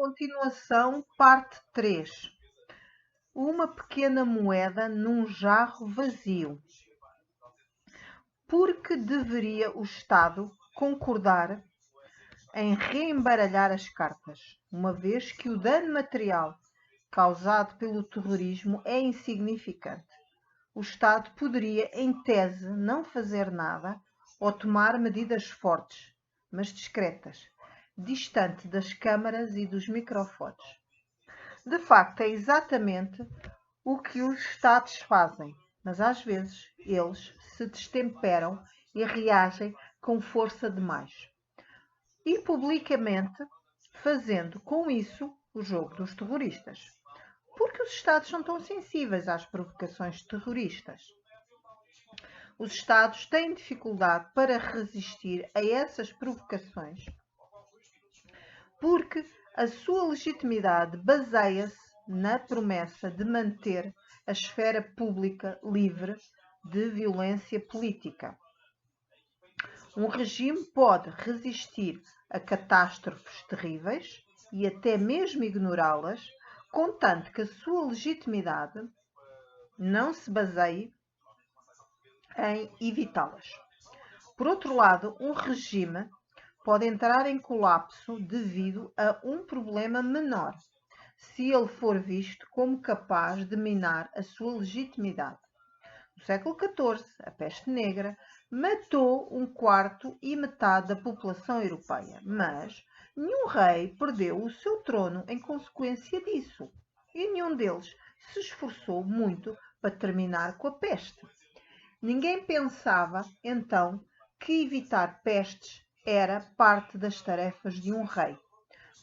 continuação, parte 3. Uma pequena moeda num jarro vazio. Por que deveria o Estado concordar em reembaralhar as cartas, uma vez que o dano material causado pelo terrorismo é insignificante? O Estado poderia, em tese, não fazer nada ou tomar medidas fortes, mas discretas, distante das câmaras e dos microfones. De facto, é exatamente o que os Estados fazem, mas às vezes eles se destemperam e reagem com força demais. E publicamente fazendo com isso o jogo dos terroristas. Porque os Estados são tão sensíveis às provocações terroristas. Os Estados têm dificuldade para resistir a essas provocações porque a sua legitimidade baseia-se na promessa de manter a esfera pública livre de violência política. Um regime pode resistir a catástrofes terríveis e até mesmo ignorá-las, contanto que a sua legitimidade não se baseie em evitá-las. Por outro lado, um regime pode entrar em colapso devido a um problema menor, se ele for visto como capaz de minar a sua legitimidade. No século XIV, a peste negra matou 1/4 e metade da população europeia, mas nenhum rei perdeu o seu trono em consequência disso, e nenhum deles se esforçou muito para terminar com a peste. Ninguém pensava, então, que evitar pestes era parte das tarefas de um rei.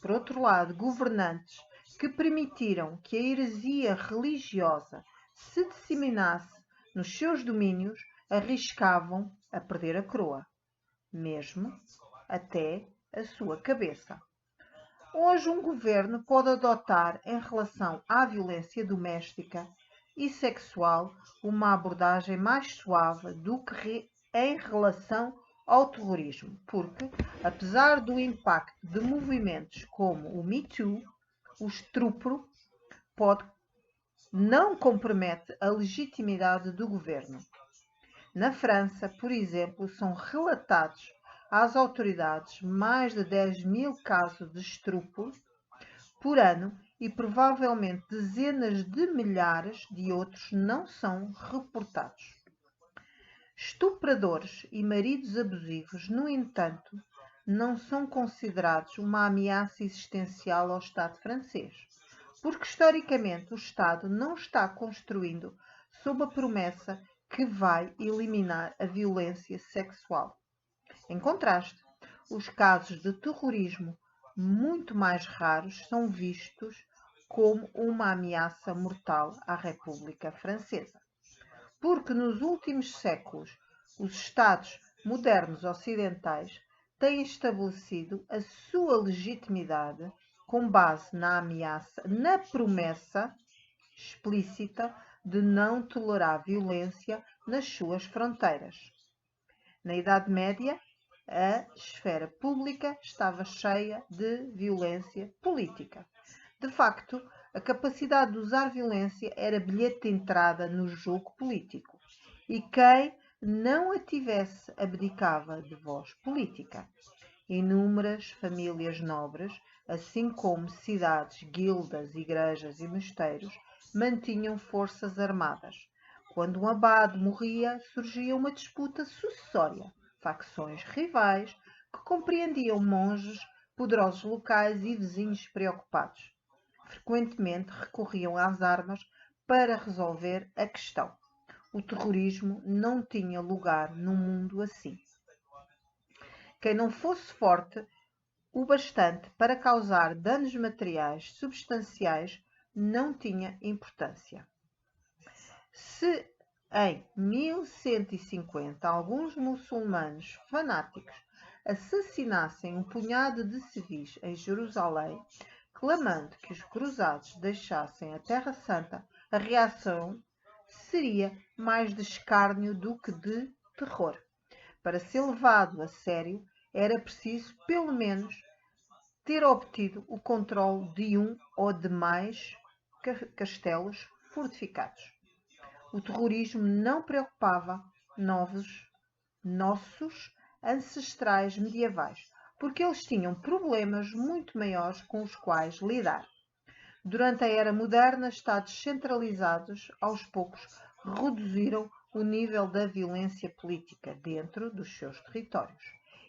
Por outro lado, governantes que permitiram que a heresia religiosa se disseminasse nos seus domínios arriscavam a perder a coroa, mesmo até a sua cabeça. Hoje um governo pode adotar em relação à violência doméstica e sexual uma abordagem mais suave do que em relação ao terrorismo, porque, apesar do impacto de movimentos como o Me Too, o estupro não compromete a legitimidade do governo. Na França, por exemplo, são relatados às autoridades mais de 10.000 casos de estupro por ano e provavelmente dezenas de milhares de outros não são reportados. Estupradores e maridos abusivos, no entanto, não são considerados uma ameaça existencial ao Estado francês, porque historicamente o Estado não está construindo sob a promessa que vai eliminar a violência sexual. Em contraste, os casos de terrorismo muito mais raros são vistos como uma ameaça mortal à República Francesa. Porque nos últimos séculos os Estados modernos ocidentais têm estabelecido a sua legitimidade com base na ameaça, na promessa explícita de não tolerar violência nas suas fronteiras. Na Idade Média, a esfera pública estava cheia de violência política. De facto, a capacidade de usar violência era bilhete de entrada no jogo político, e quem não a tivesse abdicava de voz política. Inúmeras famílias nobres, assim como cidades, guildas, igrejas e mosteiros, mantinham forças armadas. Quando um abade morria, surgia uma disputa sucessória, facções rivais que compreendiam monges, poderosos locais e vizinhos preocupados. Frequentemente recorriam às armas para resolver a questão. O terrorismo não tinha lugar num mundo assim. Quem não fosse forte o bastante para causar danos materiais substanciais não tinha importância. Se em 1150 alguns muçulmanos fanáticos assassinassem um punhado de civis em Jerusalém, clamando que os cruzados deixassem a Terra Santa, a reação seria mais de escárnio do que de terror. Para ser levado a sério, era preciso, pelo menos, ter obtido o controle de um ou de mais castelos fortificados. O terrorismo não preocupava nossos ancestrais medievais, porque eles tinham problemas muito maiores com os quais lidar. Durante a era moderna, Estados centralizados, aos poucos, reduziram o nível da violência política dentro dos seus territórios.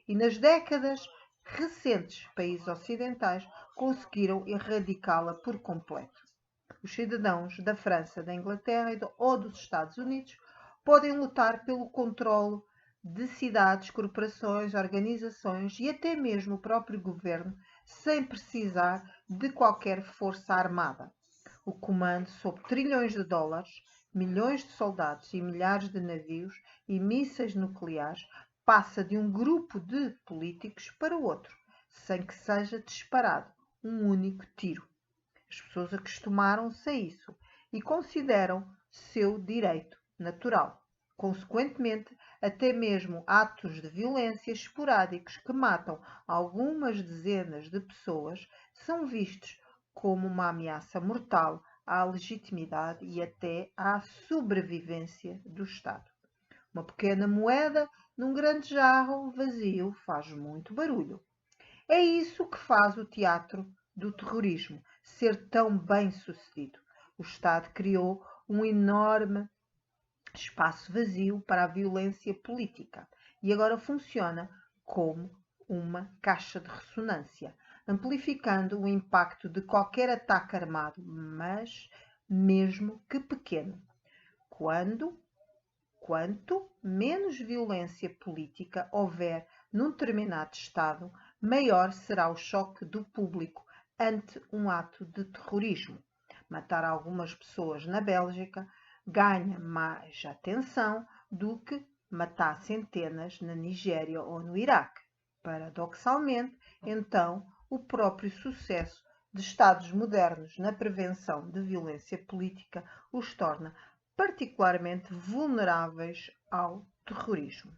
E nas décadas recentes, países ocidentais conseguiram erradicá-la por completo. Os cidadãos da França, da Inglaterra ou dos Estados Unidos podem lutar pelo controlo de cidades, corporações, organizações e até mesmo o próprio governo, sem precisar de qualquer força armada. O comando sobre trilhões de dólares, milhões de soldados e milhares de navios e mísseis nucleares passa de um grupo de políticos para o outro, sem que seja disparado um único tiro. As pessoas acostumaram-se a isso e consideram seu direito natural. Consequentemente, até mesmo atos de violência esporádicos que matam algumas dezenas de pessoas são vistos como uma ameaça mortal à legitimidade e até à sobrevivência do Estado. Uma pequena moeda num grande jarro vazio faz muito barulho. É isso que faz o teatro do terrorismo ser tão bem sucedido. O Estado criou um enorme espaço vazio para a violência política e agora funciona como uma caixa de ressonância, amplificando o impacto de qualquer ataque armado, mas mesmo que pequeno. Quanto menos violência política houver num determinado Estado, maior será o choque do público ante um ato de terrorismo. Matar algumas pessoas na Bélgica ganha mais atenção do que matar centenas na Nigéria ou no Iraque. Paradoxalmente, então, o próprio sucesso de Estados modernos na prevenção de violência política os torna particularmente vulneráveis ao terrorismo.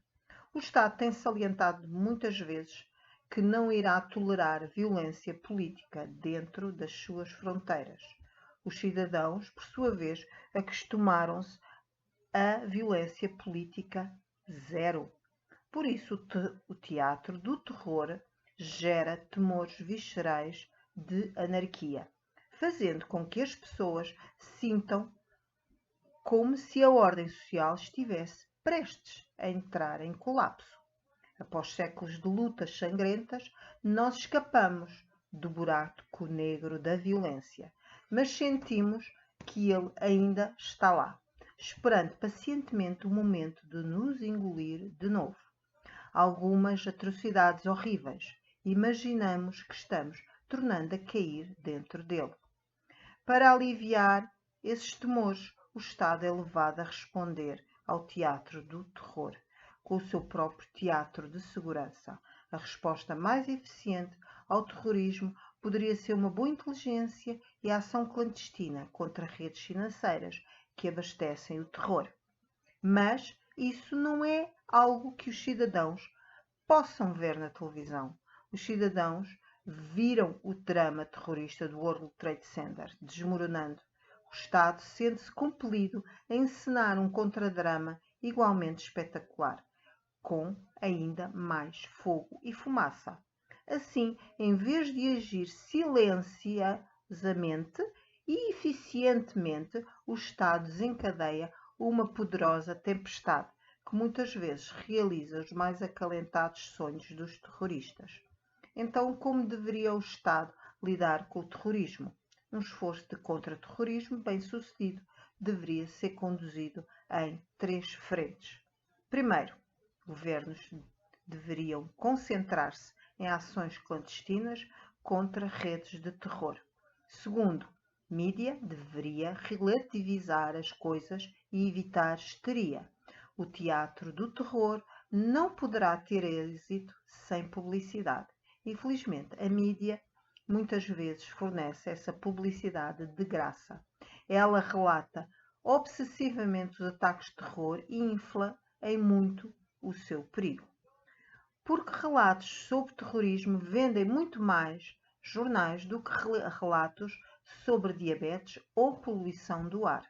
O Estado tem salientado muitas vezes que não irá tolerar violência política dentro das suas fronteiras. Os cidadãos, por sua vez, acostumaram-se à violência política zero. Por isso, o teatro do terror gera temores viscerais de anarquia, fazendo com que as pessoas sintam como se a ordem social estivesse prestes a entrar em colapso. Após séculos de lutas sangrentas, nós escapamos do buraco negro da violência, mas sentimos que ele ainda está lá, esperando pacientemente o momento de nos engolir de novo. Algumas atrocidades horríveis, imaginamos que estamos tornando a cair dentro dele. Para aliviar esses temores, o Estado é levado a responder ao teatro do terror, com o seu próprio teatro de segurança. A resposta mais eficiente ao terrorismo poderia ser uma boa inteligência e a ação clandestina contra redes financeiras que abastecem o terror. Mas isso não é algo que os cidadãos possam ver na televisão. Os cidadãos viram o drama terrorista do World Trade Center desmoronando. O Estado sente-se compelido a encenar um contradrama igualmente espetacular, com ainda mais fogo e fumaça. Assim, em vez de agir silenciosamente e eficientemente, o Estado desencadeia uma poderosa tempestade que muitas vezes realiza os mais acalentados sonhos dos terroristas. Então, como deveria o Estado lidar com o terrorismo? Um esforço de contra-terrorismo bem-sucedido deveria ser conduzido em 3 frentes. Primeiro, governos deveriam concentrar-se em ações clandestinas contra redes de terror. Segundo, mídia deveria relativizar as coisas e evitar histeria. O teatro do terror não poderá ter êxito sem publicidade. Infelizmente, a mídia muitas vezes fornece essa publicidade de graça. Ela relata obsessivamente os ataques de terror e infla em muito o seu perigo. Porque relatos sobre terrorismo vendem muito mais jornais do que relatos sobre diabetes ou poluição do ar.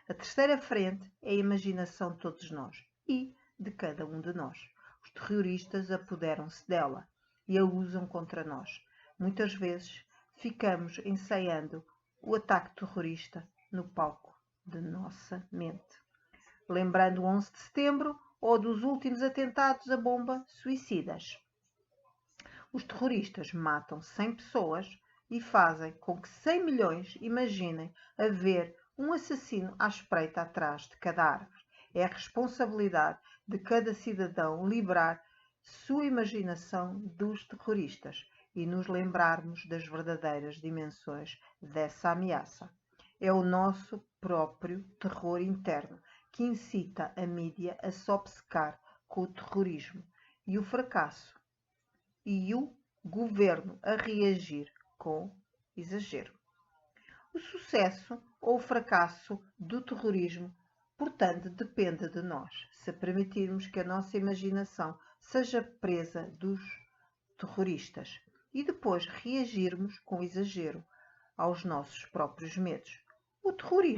A terceira frente é a imaginação de todos nós e de cada um de nós. Os terroristas apoderam-se dela e a usam contra nós. Muitas vezes ficamos ensaiando o ataque terrorista no palco de nossa mente, lembrando o 11 de setembro ou dos últimos atentados a bomba suicidas. Os terroristas matam 100 pessoas e fazem com que 100 milhões imaginem haver um assassino à espreita atrás de cada árvore. É a responsabilidade de cada cidadão liberar sua imaginação dos terroristas e nos lembrarmos das verdadeiras dimensões dessa ameaça. É o nosso próprio terror interno que incita a mídia a se obcecar com o terrorismo e o fracasso e o governo a reagir com exagero. O sucesso ou o fracasso do terrorismo, portanto, depende de nós, se permitirmos que a nossa imaginação seja presa dos terroristas e depois reagirmos com exagero aos nossos próprios medos. O terrorismo